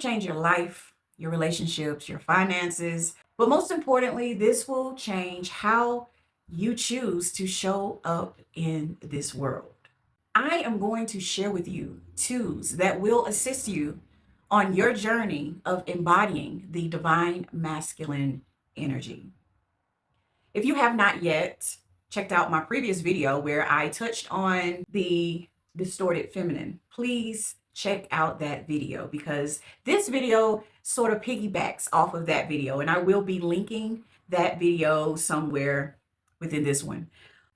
change your life, your relationships, your finances, but most importantly, this will change how you choose to show up in this world. I am going to share with you tools that will assist you on your journey of embodying the divine masculine energy. If you have not yet checked out my previous video where I touched on the distorted feminine, please check out that video because this video sort of piggybacks off of that video, and I will be linking that video somewhere within this one.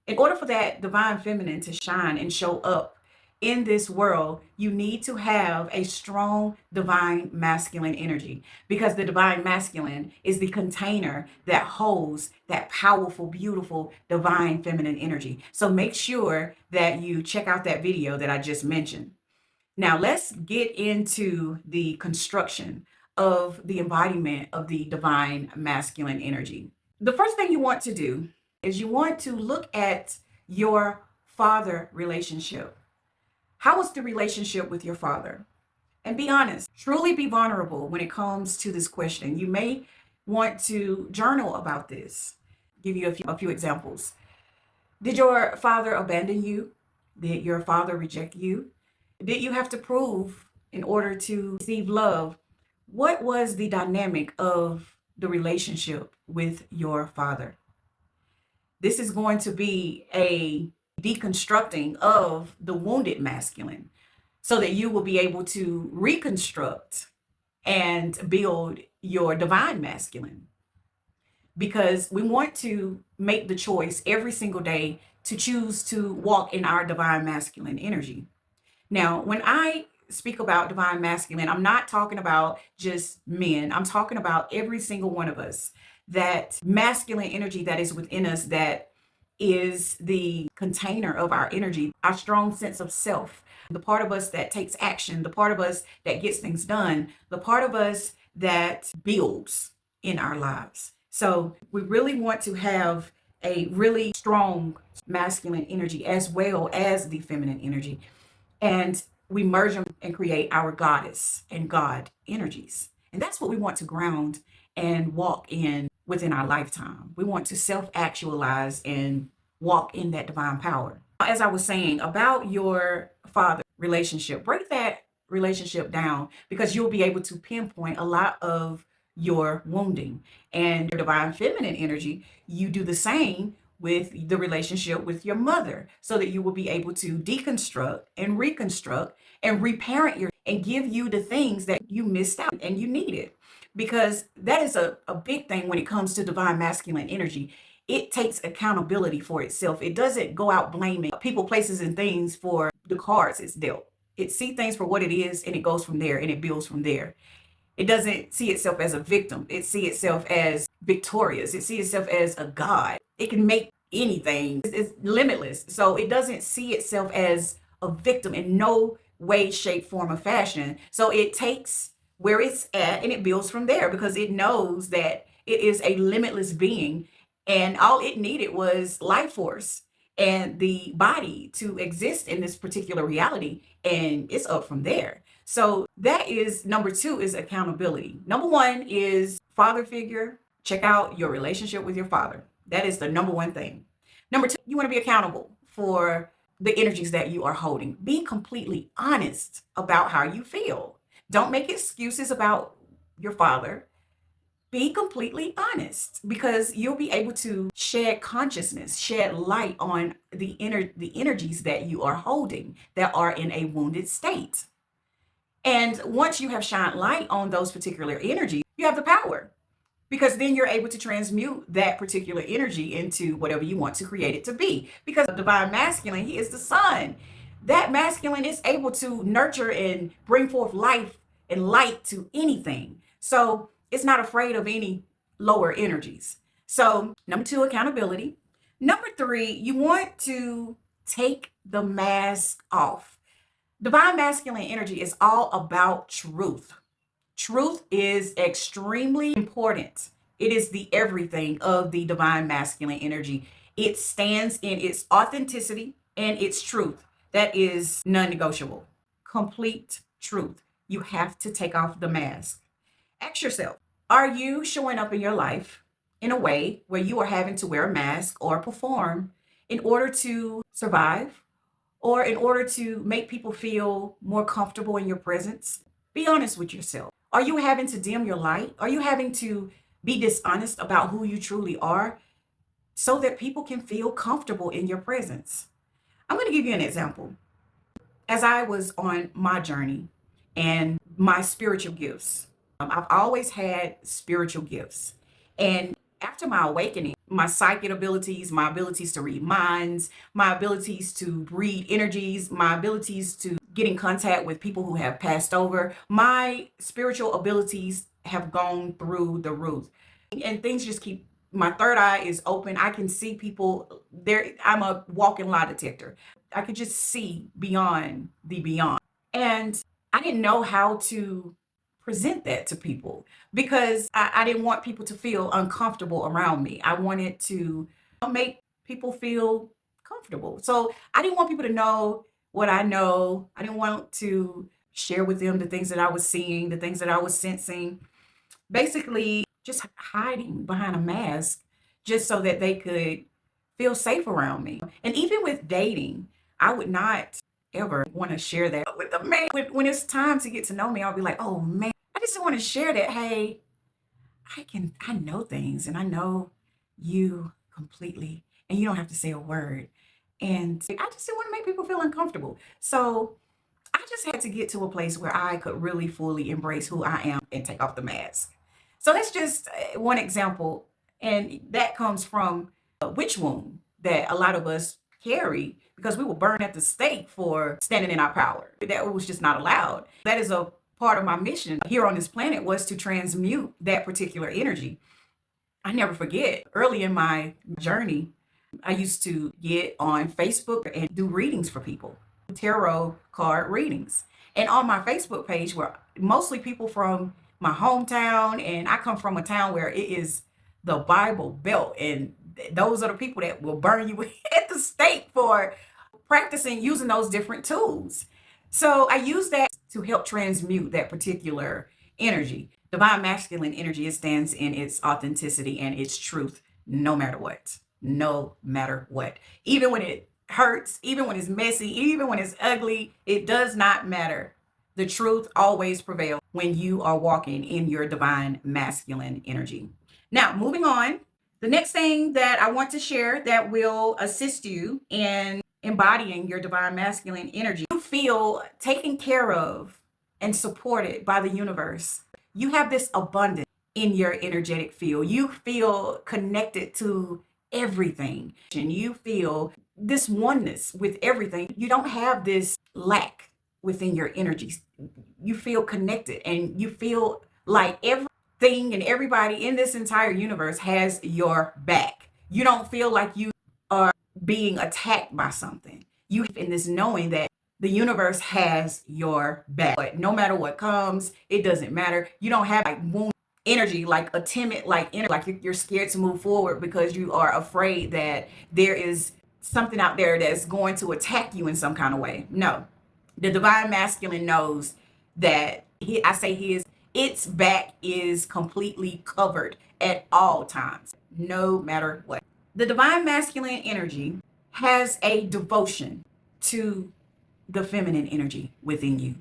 In order for that divine feminine to shine and show up in this world, you need to have a strong divine masculine energy, because the divine masculine is the container that holds that powerful, beautiful divine feminine energy. So make sure that you check out that video that I just mentioned. Now let's get into the construction of the embodiment of the divine masculine energy. The first thing you want to do is you want to look at your father relationship. How is the relationship with your father? And be honest, truly be vulnerable when it comes to this question. You may want to journal about this. Give you a few examples. Did your father abandon you? Did your father reject you? Did you have to prove in order to receive love? What was the dynamic of the relationship with your father? This is going to be a deconstructing of the wounded masculine so that you will be able to reconstruct and build your divine masculine. Because we want to make the choice every single day to choose to walk in our divine masculine energy. Now, when I speak about divine masculine, I'm not talking about just men. I'm talking about every single one of us. That masculine energy that is within us, that is the container of our energy, our strong sense of self, the part of us that takes action, the part of us that gets things done, the part of us that builds in our lives. So we really want to have a really strong masculine energy as well as the feminine energy. And we merge them and create our goddess and God energies. And that's what we want to ground and walk in within our lifetime. We want to self-actualize and walk in that divine power. As I was saying about your father relationship, break that relationship down, because you'll be able to pinpoint a lot of your wounding. And your divine feminine energy, you do the same with the relationship with your mother, so that you will be able to deconstruct and reconstruct and reparent your and give you the things that you missed out and you needed. Because that is a big thing when it comes to divine masculine energy. It takes accountability for itself. It doesn't go out blaming people, places, and things for the cards it's dealt. It sees things for what it is, and it goes from there, and it builds from there. It doesn't see itself as a victim. It sees itself as victorious. It sees itself as a god. It can make anything. It's limitless. So it doesn't see itself as a victim in no way, shape, form, or fashion. So it takes where it's at and it builds from there, because it knows that it is a limitless being, and all it needed was life force and the body to exist in this particular reality, and it's up from there. So that is number two, is accountability. Number one is father figure. Check out your relationship with your father. That is the number one thing. Number two, you want to be accountable for the energies that you are holding. Be completely honest about how you feel. Don't make excuses about your father. Be completely honest, because you'll be able to shed consciousness, shed light on the energies that you are holding that are in a wounded state. And once you have shined light on those particular energies, you have the power, because then you're able to transmute that particular energy into whatever you want to create it to be. Because the divine masculine, he is the sun. That masculine is able to nurture and bring forth life and light to anything. So it's not afraid of any lower energies. So number two, accountability. Number three, you want to take the mask off. Divine masculine energy is all about truth. Truth is extremely important. It is the everything of the divine masculine energy. It stands in its authenticity and its truth. That is non-negotiable. Complete truth. you have to take off the mask. Ask yourself, are you showing up in your life in a way where you are having to wear a mask or perform in order to survive or in order to make people feel more comfortable in your presence? Be honest with yourself. Are you having to dim your light? Are you having to be dishonest about who you truly are so that people can feel comfortable in your presence? I'm going to give you an example. As I was on my journey and my spiritual gifts, I've always had spiritual gifts. And after my awakening, my psychic abilities, my abilities to read minds, my abilities to read energies, my abilities to get in contact with people who have passed over, my spiritual abilities have gone through the roof. And things just keep, my third eye is open. I can see people there. I'm a walking lie detector. I could just see beyond the beyond. And I didn't know how to present that to people because I didn't want people to feel uncomfortable around me. I wanted to make people feel comfortable. So I didn't want people to know what I know. I didn't want to share with them the things that I was seeing, the things that I was sensing. Basically, just hiding behind a mask just so that they could feel safe around me. And even with dating, I would not ever want to share that with a man. When it's time to get to know me, I'll be like, oh man, I just want to share that. Hey, I know things and I know you completely, and you don't have to say a word. And I just didn't want to make people feel uncomfortable. So I just had to get to a place where I could really fully embrace who I am and take off the mask. So that's just one example. And that comes from a witch wound that a lot of us carry because we were burned at the stake for standing in our power. That was just not allowed. That is a part of my mission here on this planet, was to transmute that particular energy. I never forget, early in my journey, I used to get on Facebook and do readings for people, tarot card readings. And on my Facebook page were mostly people from my hometown. And I come from a town where it is the Bible Belt. And those are the people that will burn you at the stake for practicing using those different tools. So I use that to help transmute that particular energy. Divine masculine energy, it stands in its authenticity and its truth, no matter what. No matter what. Even when it hurts, even when it's messy, even when it's ugly, it does not matter. The truth always prevails when you are walking in your divine masculine energy. Now, moving on, the next thing that I want to share that will assist you in embodying your divine masculine energy, you feel taken care of and supported by the universe. You have this abundance in your energetic field. You feel connected to everything, and you feel this oneness with everything. You don't have this lack within your energies. You feel connected and you feel like everything and everybody in this entire universe has your back. You don't feel like you are being attacked by something. You have in this knowing that the universe has your back. But no matter what comes, it doesn't matter. You don't have like wound energy, like a timid like energy, like you're scared to move forward because you are afraid that there is something out there that's going to attack you in some kind of way. No, the divine masculine knows that its back is completely covered at all times, no matter what. The divine masculine energy has a devotion to the feminine energy within you.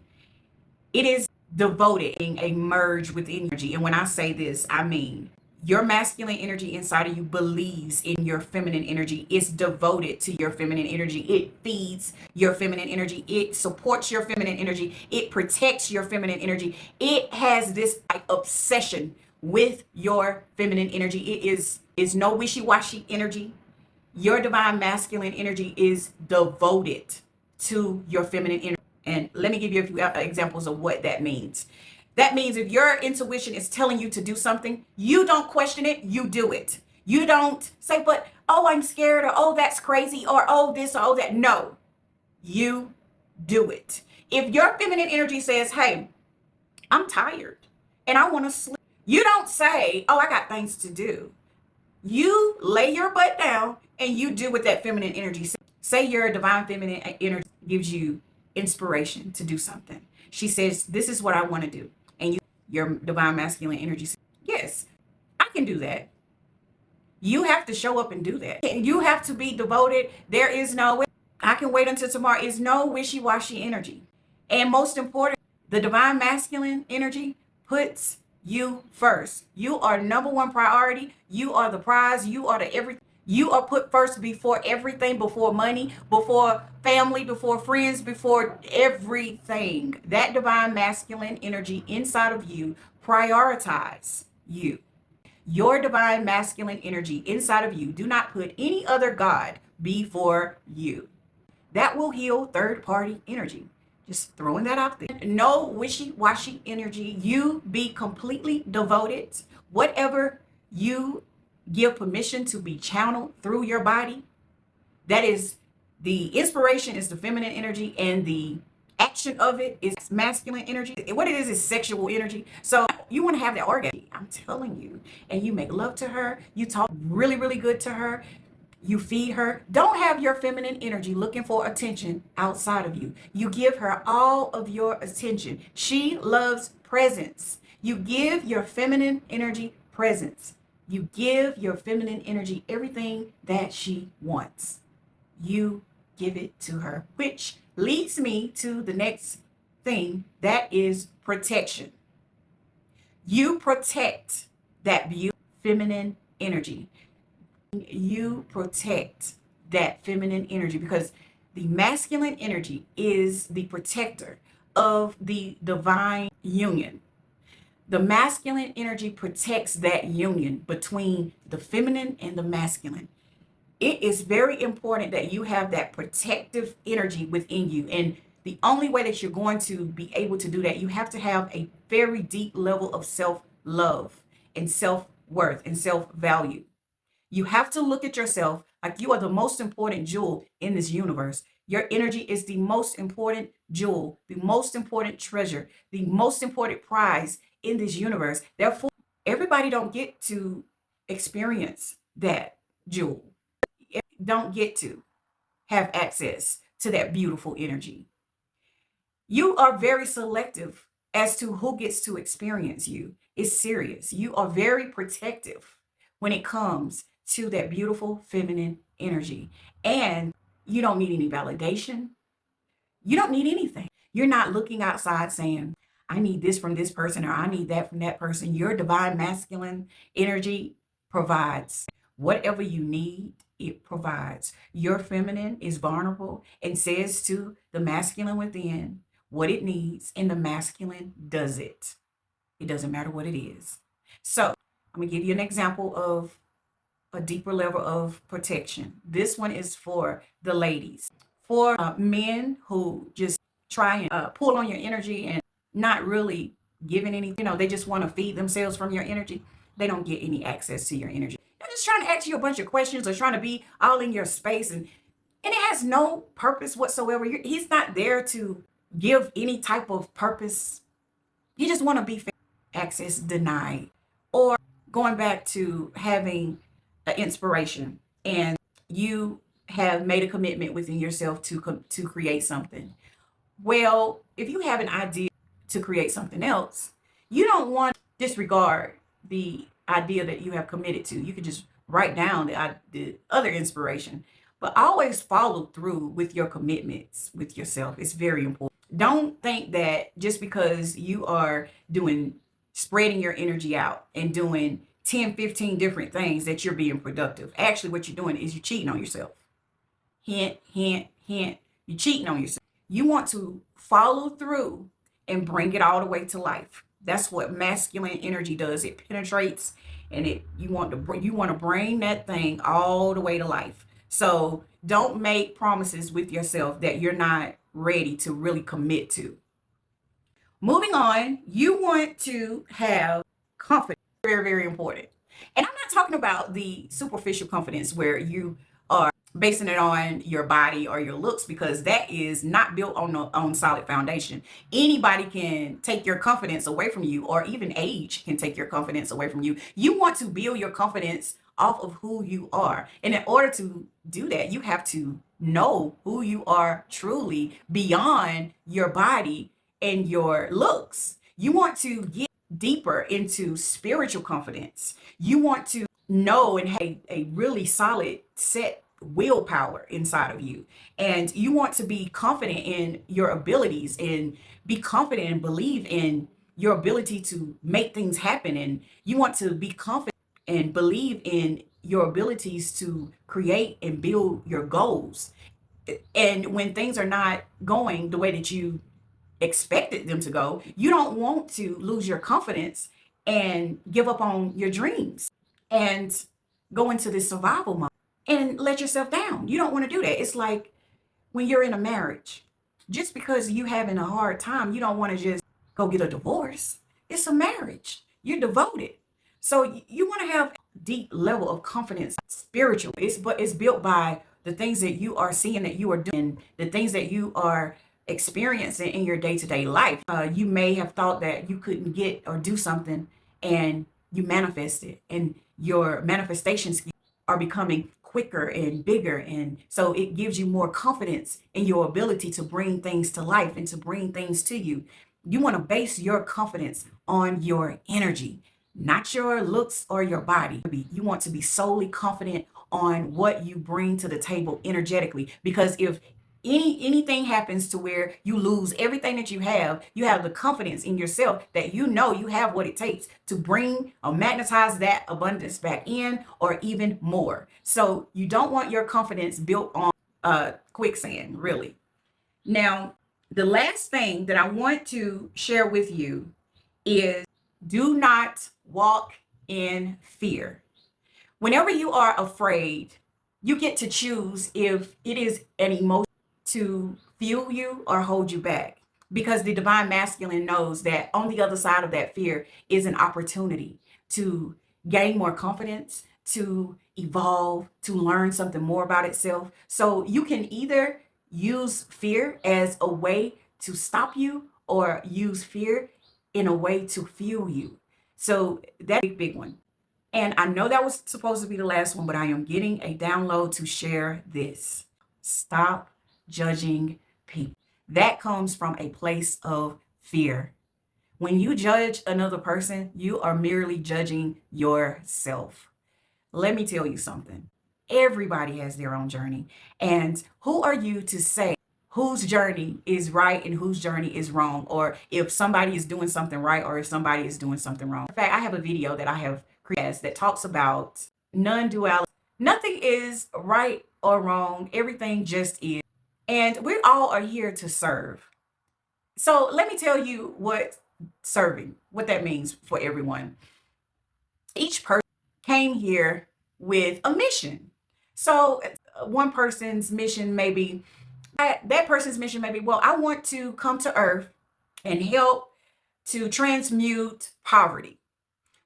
It is devoted, in a merge within energy. And when I say this, I mean your masculine energy inside of you believes in your feminine energy. It's devoted to your feminine energy. It feeds your feminine energy. It supports your feminine energy. It protects your feminine energy. It has this like obsession with your feminine energy. It is no wishy-washy energy. Your divine masculine energy is devoted to your feminine energy. And let me give you a few examples of what that means. That means if your intuition is telling you to do something, you don't question it, you do it. You don't say, but, oh, I'm scared, or, oh, that's crazy, or, oh, this, or, oh, that. No, you do it. If your feminine energy says, hey, I'm tired and I want to sleep, you don't say, oh, I got things to do. You lay your butt down and you do what that feminine energy says. Say your divine feminine energy gives you inspiration to do something. She says, this is what I want to do. And your divine masculine energy says, yes, I can do that. You have to show up and do that. You have to be devoted. There is no, I can wait until tomorrow. Is no wishy-washy energy. And most important, the divine masculine energy puts you first. You are number one priority. You are the prize. You are the everything. You are put first before everything, before money, before family, before friends, before everything. That divine masculine energy inside of you prioritize you. Your divine masculine energy inside of you. Do not put any other God before you. That will heal third-party energy. Just throwing that out there. No wishy-washy energy. You be completely devoted. Whatever you give permission to be channeled through your body, that is, the inspiration is the feminine energy, and the action of it is masculine energy. What it is sexual energy. So you want to have that orgasm, I'm telling you, and you make love to her. You talk really, really good to her. You feed her. Don't have your feminine energy looking for attention outside of you. You give her all of your attention. She loves presence. You give your feminine energy presence. You give your feminine energy everything that she wants. You give it to her, which leads me to the next thing, that is protection. You protect that beautiful feminine energy. You protect that feminine energy because the masculine energy is the protector of the divine union. The masculine energy protects that union between the feminine and the masculine. It is very important that you have that protective energy within you. And the only way that you're going to be able to do that, you have to have a very deep level of self-love and self-worth and self-value. You have to look at yourself like you are the most important jewel in this universe. Your energy is the most important jewel, the most important treasure, the most important prize in this universe. Therefore, everybody don't get to experience that jewel. Don't get to have access to that beautiful energy. You are very selective as to who gets to experience you. It's serious. You are very protective when it comes to that beautiful feminine energy. And you don't need any validation. You don't need anything. You're not looking outside saying, I need this from this person or I need that from that person. Your divine masculine energy provides whatever you need. It provides. Your feminine is vulnerable and says to the masculine within what it needs, and the masculine does it. It doesn't matter what it is. So I'm going to give you an example of a deeper level of protection. This one is for the ladies. For men who just try and pull on your energy and not really giving any, they just want to feed themselves from your energy. They don't get any access to your energy. They're just trying to ask you a bunch of questions or trying to be all in your space, and it has no purpose whatsoever. He's not there to give any type of purpose. You just want to be access denied. Or going back to having an inspiration and you have made a commitment within yourself to create something. Well, if you have an idea to create something else, you don't want to disregard the idea that you have committed to. You can just write down the other inspiration, but always follow through with your commitments with yourself. It's very important. Don't think that just because you are spreading your energy out and doing 10, 15 different things that you're being productive. Actually, what you're doing is you're cheating on yourself. Hint, hint, hint. You're cheating on yourself. You want to follow through and bring it all the way to life. That's what masculine energy does. It penetrates, and you want to bring that thing all the way to life. So don't make promises with yourself that you're not ready to really commit to. Moving on, you want to have confidence. Very, very important. And I'm not talking about the superficial confidence where you are basing it on your body or your looks, because that is not built on solid foundation. Anybody can take your confidence away from you, or even age can take your confidence away from you. You want to build your confidence off of who you are. And in order to do that, you have to know who you are truly beyond your body in your looks. You want to get deeper into spiritual confidence. You want to know and have a really solid set willpower inside of you. And you want to be confident in your abilities and be confident and believe in your ability to make things happen. And you want to be confident and believe in your abilities to create and build your goals. And when things are not going the way that you expected them to go, you don't want to lose your confidence and give up on your dreams and go into this survival mode and let yourself down. You don't want to do that. It's like when you're in a marriage, just because you having a hard time, you don't want to just go get a divorce. It's a marriage. You're devoted. So you want to have a deep level of confidence spiritual. It's built by the things that you are seeing that you are doing, the things that you are experiencing in your day-to-day life. You may have thought that you couldn't get or do something, and you manifest it, and your manifestations are becoming quicker and bigger, and so it gives you more confidence in your ability to bring things to life and to bring things to you. You want to base your confidence on your energy, not your looks or your body. You want to be solely confident on what you bring to the table energetically, because if anything happens to where you lose everything that you have the confidence in yourself that you know you have what it takes to bring or magnetize that abundance back in, or even more. So you don't want your confidence built on quicksand, really. Now, the last thing that I want to share with you is, do not walk in fear. Whenever you are afraid, you get to choose if it is an emotion to fuel you or hold you back, because the divine masculine knows that on the other side of that fear is an opportunity to gain more confidence, to evolve, to learn something more about itself. So you can either use fear as a way to stop you, or use fear in a way to fuel you. So that's a big one. And I know that was supposed to be the last one, but I am getting a download to share this. Stop judging people. That comes from a place of fear. When you judge another person, you are merely judging yourself. Let me tell you something. Everybody has their own journey. And who are you to say whose journey is right and whose journey is wrong, or if somebody is doing something right or if somebody is doing something wrong? In fact, I have a video that I have created that talks about non-duality. Nothing is right or wrong. Everything just is. And we all are here to serve. So let me tell you what that means for everyone. Each person came here with a mission. So one person's mission may be, that person's mission may be, well, I want to come to earth and help to transmute poverty.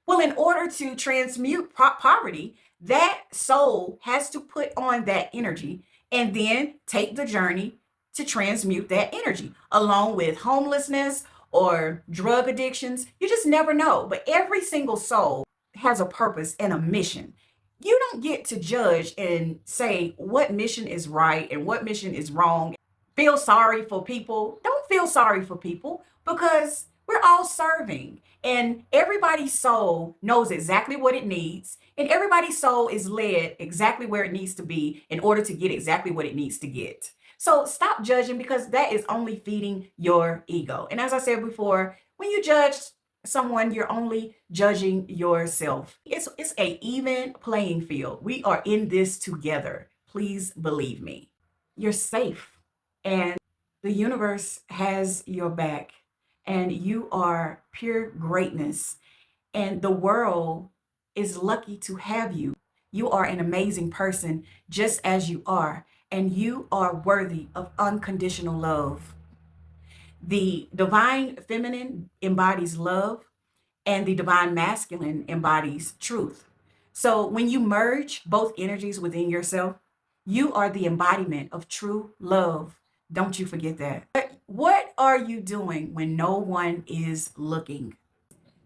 Well, in order to transmute poverty, that soul has to put on that energy and then take the journey to transmute that energy, along with homelessness or drug addictions. You just never know. But every single soul has a purpose and a mission. You don't get to judge and say what mission is right and what mission is wrong. Feel sorry for people. Don't feel sorry for people, because we're all serving, and everybody's soul knows exactly what it needs, and everybody's soul is led exactly where it needs to be in order to get exactly what it needs to get. So stop judging, because that is only feeding your ego. And as I said before, when you judge someone, you're only judging yourself. It's a even playing field. We are in this together. Please believe me. You're safe, and the universe has your back, and you are pure greatness, and the world is lucky to have you. You are an amazing person just as you are, and you are worthy of unconditional love. The divine feminine embodies love, and the divine masculine embodies truth. So when you merge both energies within yourself, you are the embodiment of true love. Don't you forget that. But what are you doing when no one is looking?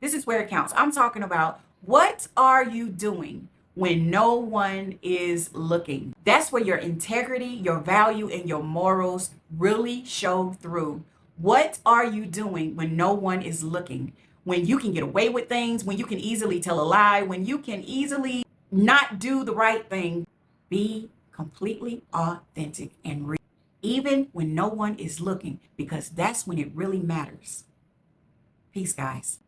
This is where it counts. I'm talking about, what are you doing when no one is looking? That's where your integrity, your value, and your morals really show through. What are you doing when no one is looking? When you can get away with things, when you can easily tell a lie, when you can easily not do the right thing. Be completely authentic and real, even when no one is looking, because that's when it really matters. Peace, guys.